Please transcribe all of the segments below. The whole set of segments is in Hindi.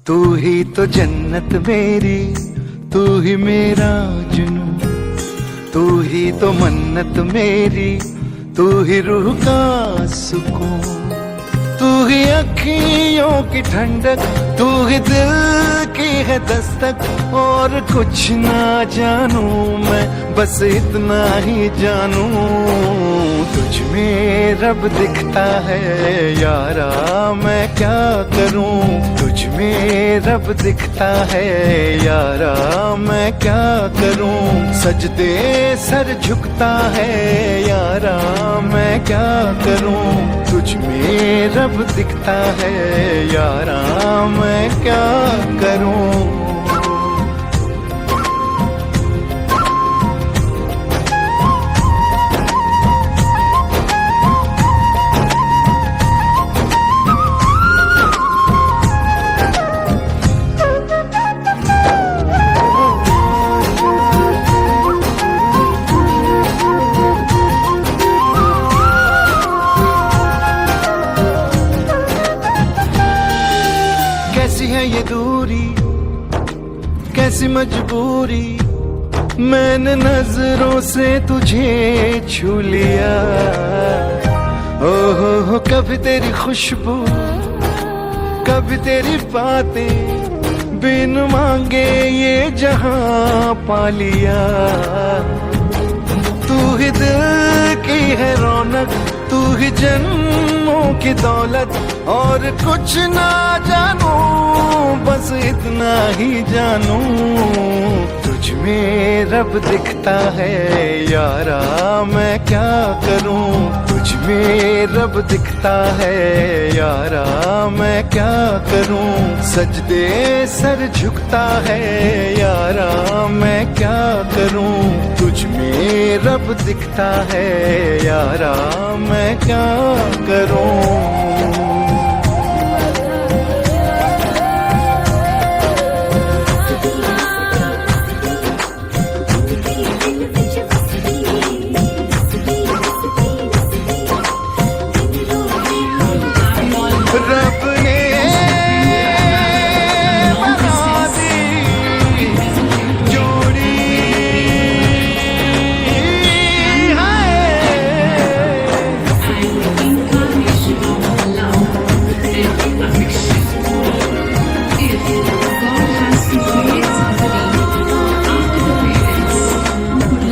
तू ही तो जन्नत मेरी, तू ही मेरा जुनून, तू ही तो मन्नत मेरी, तू ही रूह का सुकून, तू ही अखियों की ठंडक, तू ही दिल की है दस्तक। और कुछ ना जानू मैं, बस इतना ही जानू, तुझ में रब दिखता है यारा, मैं क्या करूं। तुझ में रब दिखता है यारा, मैं क्या करूं। सजदे सर झुकता है यारा, मैं क्या करूं। तुझ में रब दिखता है यारा, मैं क्या करूं। कैसी है ये दूरी, कैसी मजबूरी, मैंने नजरों से तुझे छू लिया। ओहो कभी तेरी खुशबू, कभी तेरी बातें, बिन मांगे ये जहां पा लिया। तू ही दिल की है रौनक, तू ही जन्मों की दौलत। और कुछ ना जानू, बस इतना ही जानू, तुझ में रब दिखता है यारा, मैं क्या करूं। तुझ में रब दिखता है यारा, मैं क्या करूं। सजदे सर झुकता है यारा, मैं क्या करूं। तुझ में रब दिखता है यारा, मैं क्या करूं। रब ने बना दी जोड़ी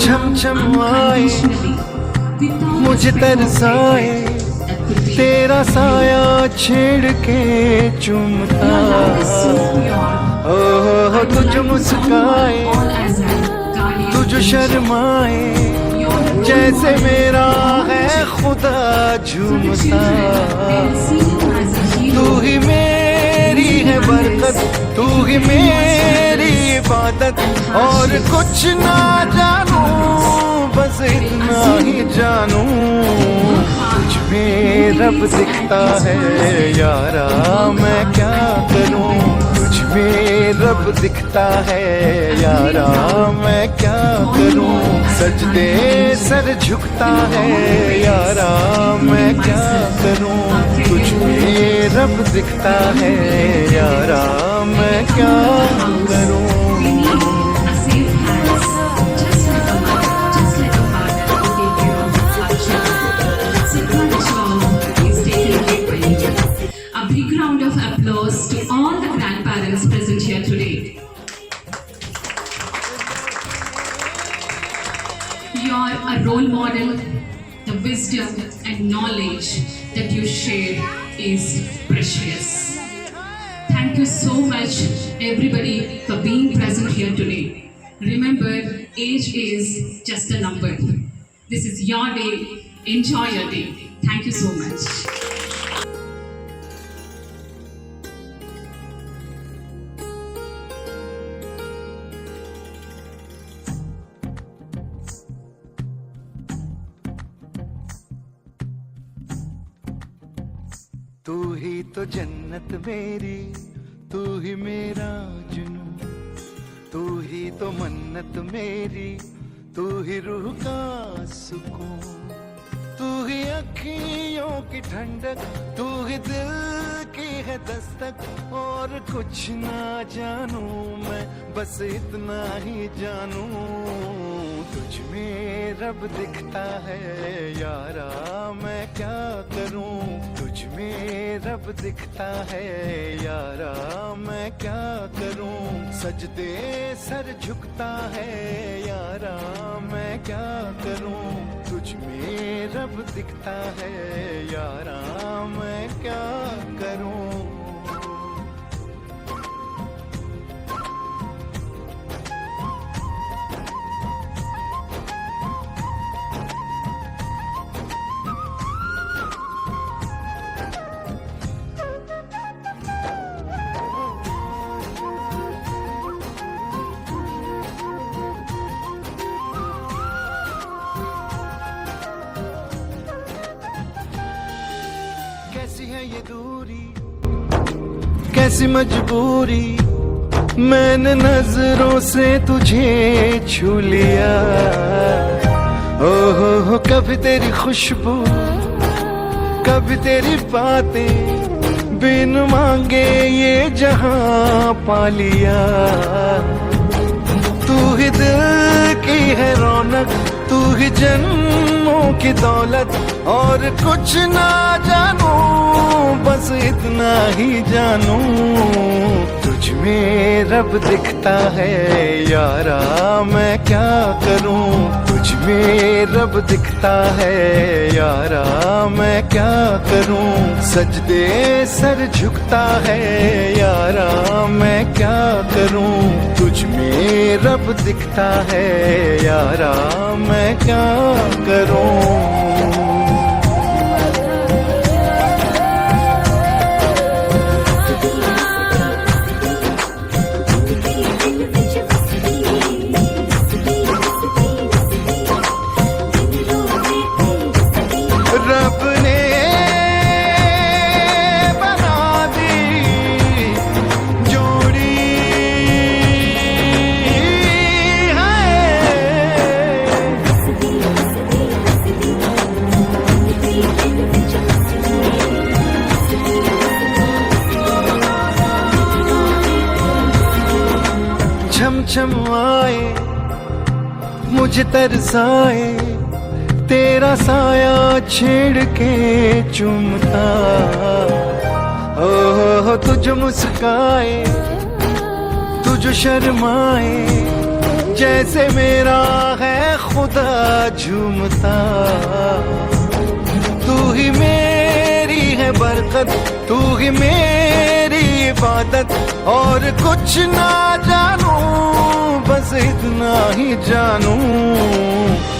छम छम आए, मुझे तरसाए, तेरा साया छेड़ के चूमता। ओह तुझ मुस्काए, तुझ शर्माए, जैसे मेरा है खुदा झूमता। तू ही मेरी है बरकत, तू ही मेरी इबादत। और कुछ ना जानू, बस इतना ही जानू, तुझ में रब दिखता है यारा, मैं क्या करूं। तुझ में रब दिखता है यारा, मैं क्या करूं। सजदे सर झुकता है यारा, मैं क्या करूं। तुझ में रब दिखता है यारा, मैं क्या करूं। A big round of applause to all the grandparents present here today. You're a role model. The wisdom and knowledge that you share is precious. Thank you so much, everybody, for being present here today. Remember, age is just a number. This is your day. Enjoy your day. Thank you so much. तू ही तो जन्नत मेरी, तू ही मेरा जुनून, तू ही तो मन्नत मेरी, तू ही रूह का सुकून, तू ही अखियों की ठंडक, तू ही दिल की है दस्तक और कुछ ना जानू मैं, बस इतना ही जानू तुझ में रब दिखता है यारा, मैं क्या करूं तुझ में रब दिखता है यारा, मैं क्या करूं सजदे सर झुकता है यारा, मैं क्या करूं तुझ में रब दिखता है यारा, मैं क्या करूं। कैसी है ये दूरी, कैसी मजबूरी, मैंने नजरों से तुझे छू लिया। ओ हो कभी तेरी खुशबू, कभी तेरी बातें, बिन मांगे ये जहां पा लिया। तू ही दिल की है रौनक, तू ही जन्मों की दौलत, और कुछ ना जानू बस इतना ही जानू तुझ में रब दिखता है यारा, मैं क्या करूं तुझ में रब दिखता है यारा, मैं क्या करूं सजदे सर झुकता है यारा, मैं क्या करूं तुझ में रब दिखता है यारा, मैं क्या करूं। रब ने बना दी जोड़ी छम छम आए मुझे तरसाए, तेरा साया छेड़ के चुमता, ओ तुझ मुस्काए तुझ शर्माए, जैसे मेरा है खुदा झूमता। तू ही मेरी है बरकत, तू ही मेरी इबादत, और कुछ ना जानू बस इतना ही जानू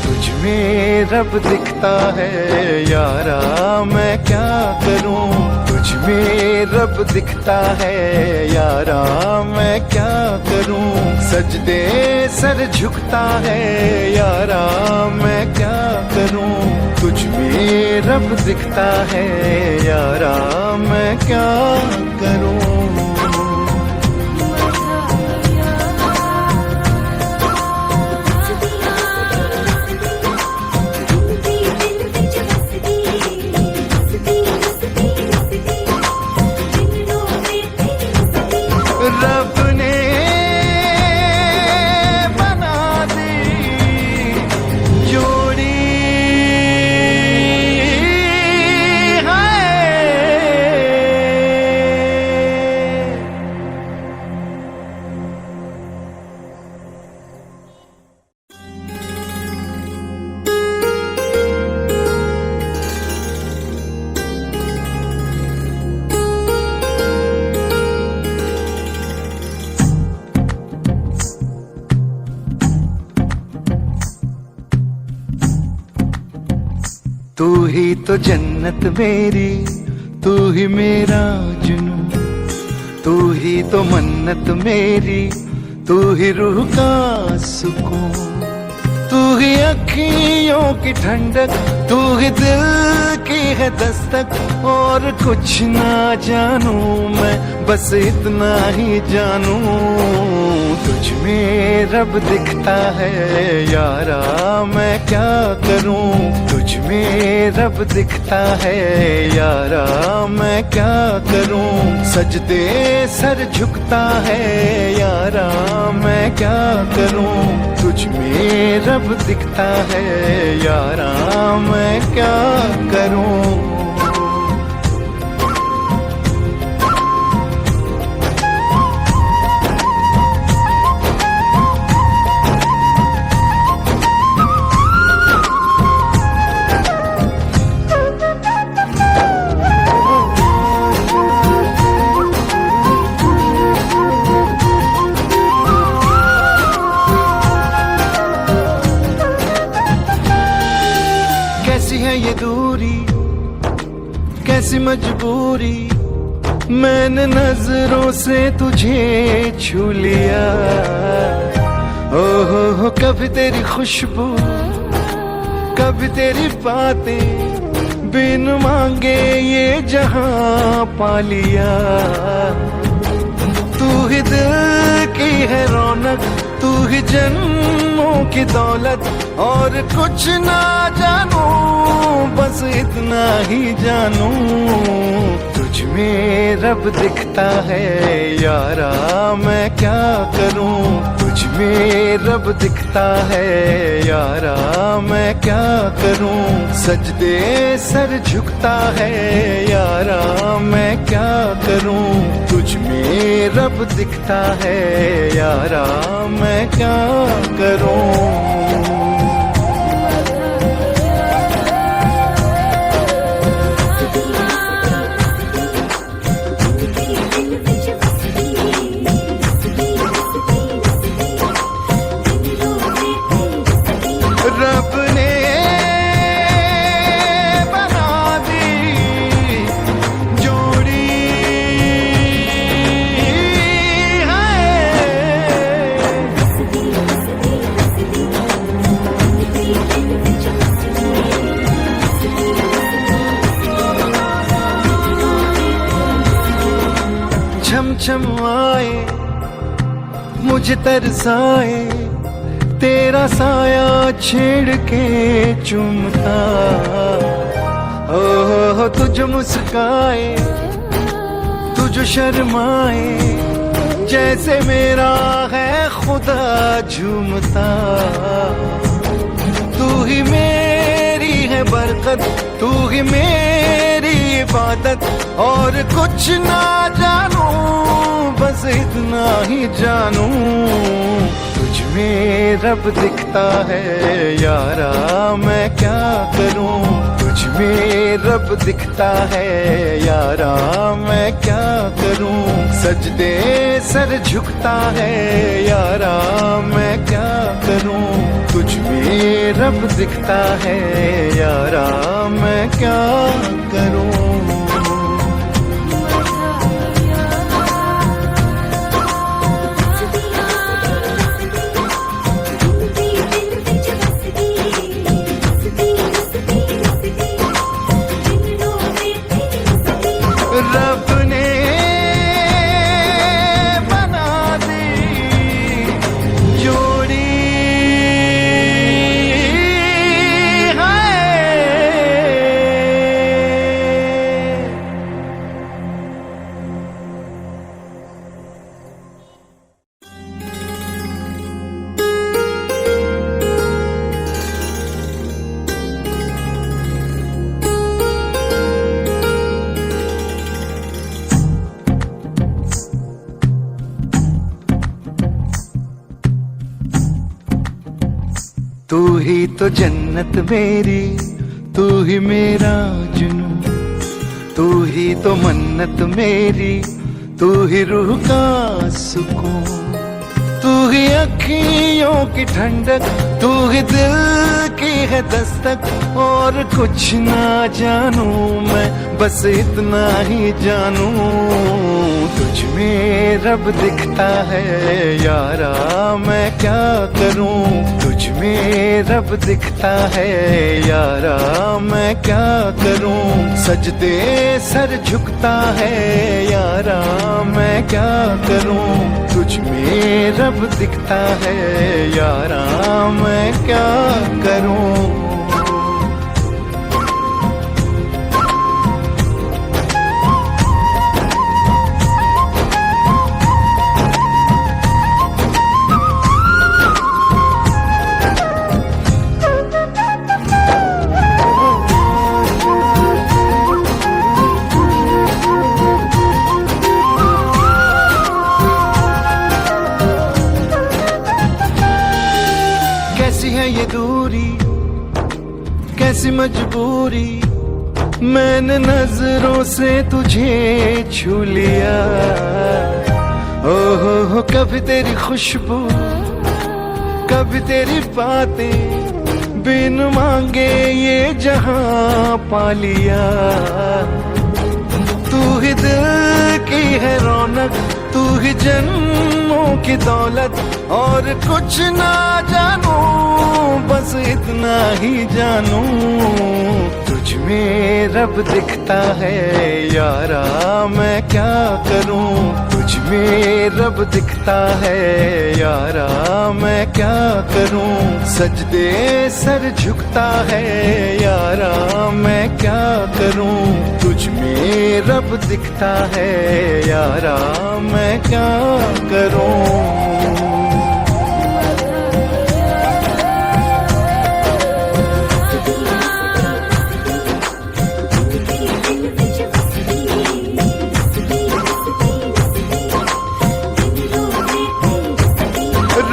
तुझ में रब दिखता है यारा, मैं क्या करूं तुझ में रब दिखता है यारा, मैं क्या करूं सजदे सर झुकता है यारा, मैं क्या करूं तुझ में रब दिखता है यारा, मैं क्या करूं। रब ने बना दी जोड़ी तू ही तो जन्नत मेरी, तू ही मेरा जुनून, तू ही तो मन्नत मेरी, तू ही रूह का सुकून, तू ही अखियों की ठंडक, तू ही दिल की है दस्तक, और कुछ ना जानू मैं बस इतना ही जानू तुझ में रब दिखता है यारा, मैं क्या करूं तुझ में रब दिखता है यारा, मैं मैं क्या करूं, सजदे सर झुकता है यारा मैं क्या करूं, तुझ में रब दिखता है यारा मैं क्या करूं। कैसी है ये दूरी, कैसी मजबूरी, मैंने नजरों से तुझे छू लिया। ओहो कभी तेरी खुशबू, कभी तेरी बातें, बिन मांगे ये जहां पा लिया। तू ही दिल की है रौनक, तू ही जन्मों की दौलत, और कुछ ना जानू बस इतना ही जानू, तुझ में रब दिखता है यारा मैं क्या करूं, तुझ में रब दिखता है यारा मैं क्या करूं, सजदे सर झुकता है यारा मैं क्या करूं, तुझ में रब दिखता है यारा मैं क्या करूं। रब ने बना दी जोड़ी छम छम आए मुझे तरसाए, तेरा साया छेड़ के चुमता, ओह तुझ मुस्काए तुझ शर्माए, जैसे मेरा है खुदा झूमता। तू ही मेरी है बरकत, तू ही मेरी इबादत, और कुछ ना जानू बस इतना ही जानू, तुझ में रब दिखता है यारा मैं क्या करूं, तुझ में रब दिखता है यारा मैं क्या करूं, सजदे सर झुकता है यारा मैं क्या करूं, तुझ में रब दिखता है यारा मैं क्या करूं। रब ने बना दी जोड़ी है। तू ही तो जन्नत मेरी, तू ही मेरा जुनून, तू ही तो मन्नत मेरी, तू ही रूह का सुकून, तू ही अखियों की ठंडक, तू ही दिल की है दस्तक, और कुछ ना जानू मैं बस इतना ही जानू, तुझ में रब दिखता है यारा मैं क्या करूं, तुझ में रब दिखता है यारा मैं क्या करूं, सजदे सर झुकता है यारा मैं क्या करूं, तुझ में रब दिखता है यारा मैं क्या करूं। कैसी मजबूरी मैंने नजरों से तुझे छू लिया। ओहो कभी तेरी खुशबू कभी तेरी बातें बिन मांगे ये जहां पा लिया। तू ही दिल की है रौनक, तू ही जन्मों की दौलत, और कुछ ना जानू बस इतना ही जानू, तुझ में रब दिखता है यारा मैं क्या करूं। तुझ में रब दिखता है यारा मैं क्या करूं। सजदे सर झुकता है यारा मैं क्या करूं। तुझ में रब दिखता है यारा मैं क्या करूं।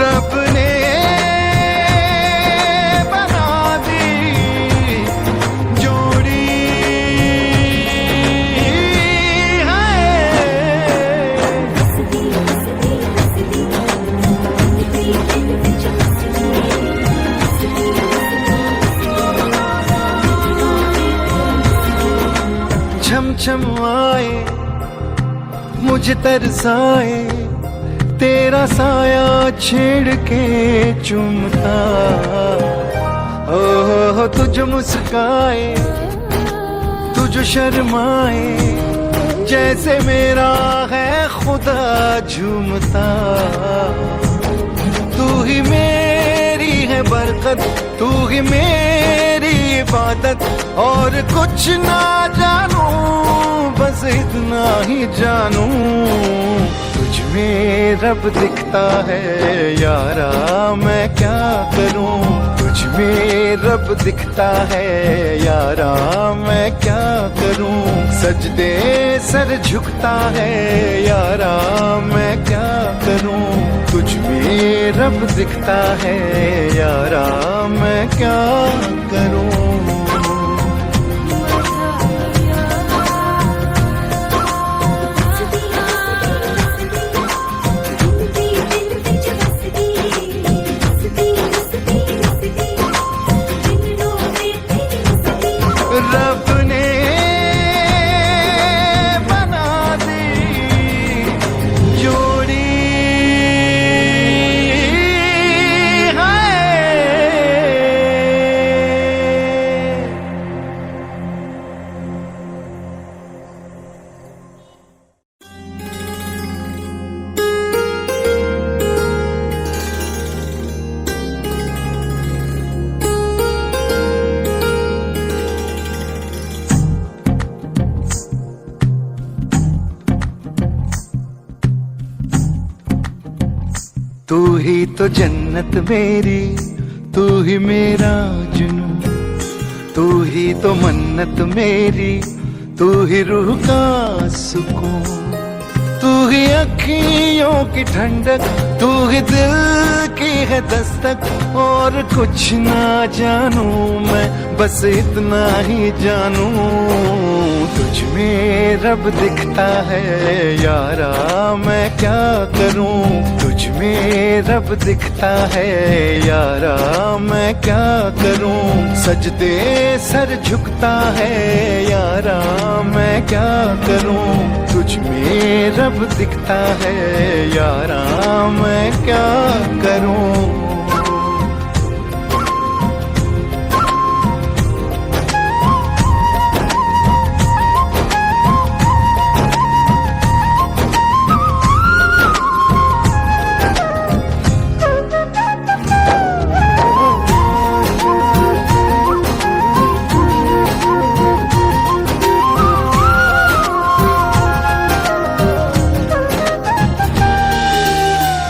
रब ने बना दी जोड़ी छम छम आए मुझे तरसाए, तेरा साया छेड़ के चुमता। ओह तुझ मुस्काए तुझ शर्माए, जैसे मेरा है खुदा झूमता। तू ही मेरी है बरकत, तू ही मेरी इबादत, और कुछ ना जानू बस इतना ही जानू, तुझ में रब दिखता है यारा मैं क्या करूं। तुझ में रब दिखता है यारा मैं क्या करूं। सजदे सर झुकता है यारा मैं क्या करूं। तुझ में रब दिखता है यारा मैं क्या करूं। रब ने बना दी जोड़ी तू ही तो जन्नत मेरी, तू ही मेरा जुनून, तू ही तो मन्नत मेरी, तू ही रूह का सुकून। तू ही अखियों की ठंडक, तू ही दिल की है दस्तक, और कुछ ना जानू मैं बस इतना ही जानू, तुझ में रब दिखता है यारा मैं क्या करूं। तुझ में रब दिखता है यारा मैं क्या करूं। सजदे सर झुकता है यारा मैं क्या करूं। तुझ में रब दिखता है यारा मैं क्या करूं।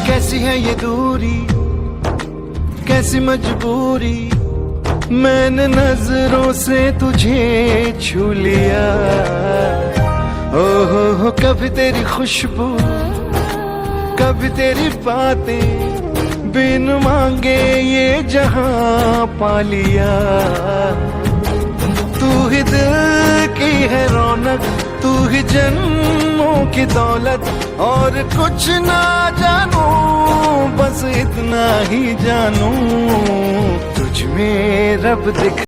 कैसी है ये दूरी कैसी मजबूरी, मैंने नजरों से तुझे छू लिया। ओहो कभी तेरी खुशबू कभी तेरी बातें बिन मांगे ये जहां पा लिया। है रौनक, तू ही जन्मों की दौलत, और कुछ ना जानू बस इतना ही जानू, तुझ में रब दिख